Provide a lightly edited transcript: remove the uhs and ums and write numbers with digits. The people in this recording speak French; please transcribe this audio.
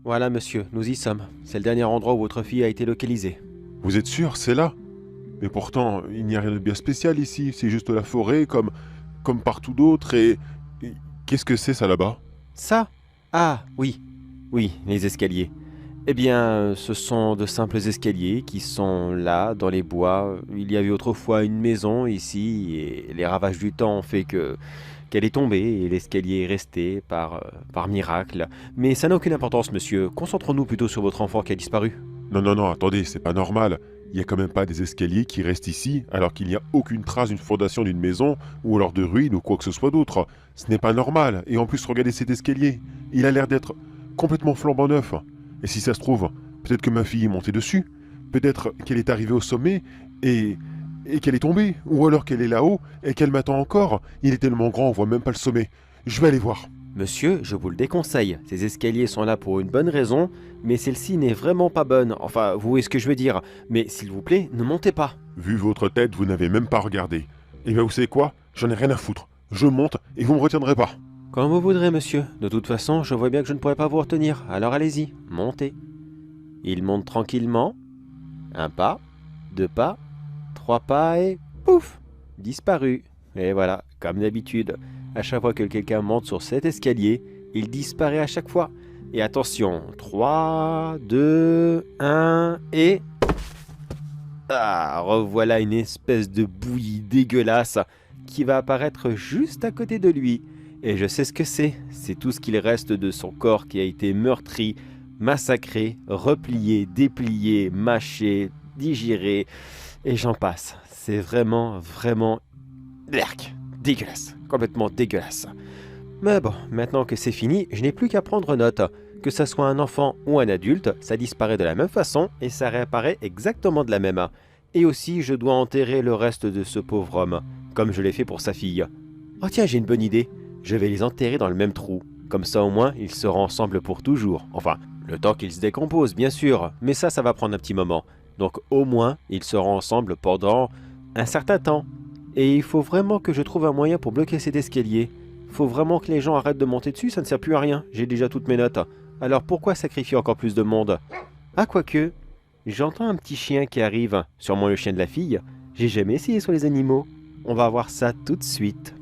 Voilà, monsieur, nous y sommes. C'est le dernier endroit où votre fille a été localisée. Vous êtes sûr, c'est là? Mais pourtant, il n'y a rien de bien spécial ici, c'est juste la forêt comme partout d'autre et qu'est-ce que c'est ça là-bas? Ça? Ah, oui. Oui, les escaliers. Eh bien, ce sont de simples escaliers qui sont là, dans les bois. Il y avait autrefois une maison ici, et les ravages du temps ont fait qu'elle est tombée, et l'escalier est resté par miracle. Mais ça n'a aucune importance, monsieur. Concentrons-nous plutôt sur votre enfant qui a disparu. Non, non, non, attendez, c'est pas normal. Il y a quand même pas des escaliers qui restent ici alors qu'il n'y a aucune trace d'une fondation d'une maison ou alors de ruines ou quoi que ce soit d'autre. Ce n'est pas normal. Et en plus, regardez cet escalier. Il a l'air d'être complètement flambant neuf. Et si ça se trouve, peut-être que ma fille est montée dessus. Peut-être qu'elle est arrivée au sommet et, et qu'elle est tombée. Ou alors qu'elle est là-haut et qu'elle m'attend encore. Il est tellement grand, on voit même pas le sommet. Je vais aller voir. Monsieur, je vous le déconseille. Ces escaliers sont là pour une bonne raison, mais celle-ci n'est vraiment pas bonne. Enfin, vous voyez ce que je veux dire. Mais s'il vous plaît, ne montez pas. Vu votre tête, vous n'avez même pas regardé. Et bien vous savez quoi? J'en ai rien à foutre. Je monte et vous me retiendrez pas. Comme vous voudrez, monsieur. De toute façon, je vois bien que je ne pourrai pas vous retenir. Alors allez-y, montez. Il monte tranquillement. Un pas, deux pas, trois pas et pouf, disparu. Et voilà, comme d'habitude, à chaque fois que quelqu'un monte sur cet escalier, il disparaît à chaque fois. Et attention, 3, 2, 1 et... Ah, revoilà une espèce de bouillie dégueulasse qui va apparaître juste à côté de lui. Et je sais ce que c'est. C'est tout ce qu'il reste de son corps qui a été meurtri, massacré, replié, déplié, mâché, digéré, et j'en passe. C'est vraiment, vraiment... Berk, dégueulasse, complètement dégueulasse. Mais bon, maintenant que c'est fini, je n'ai plus qu'à prendre note. Que ça soit un enfant ou un adulte, ça disparaît de la même façon et ça réapparaît exactement de la même. Et aussi, je dois enterrer le reste de ce pauvre homme, comme je l'ai fait pour sa fille. Oh tiens, j'ai une bonne idée. Je vais les enterrer dans le même trou. Comme ça au moins, ils seront ensemble pour toujours. Enfin, le temps qu'ils se décomposent, bien sûr, mais ça va prendre un petit moment. Donc au moins, ils seront ensemble pendant un certain temps. Et il faut vraiment que je trouve un moyen pour bloquer cet escalier. Faut vraiment que les gens arrêtent de monter dessus, ça ne sert plus à rien. J'ai déjà toutes mes notes. Alors pourquoi sacrifier encore plus de monde? Ah quoique, j'entends un petit chien qui arrive, sûrement le chien de la fille. J'ai jamais essayé sur les animaux. On va voir ça tout de suite.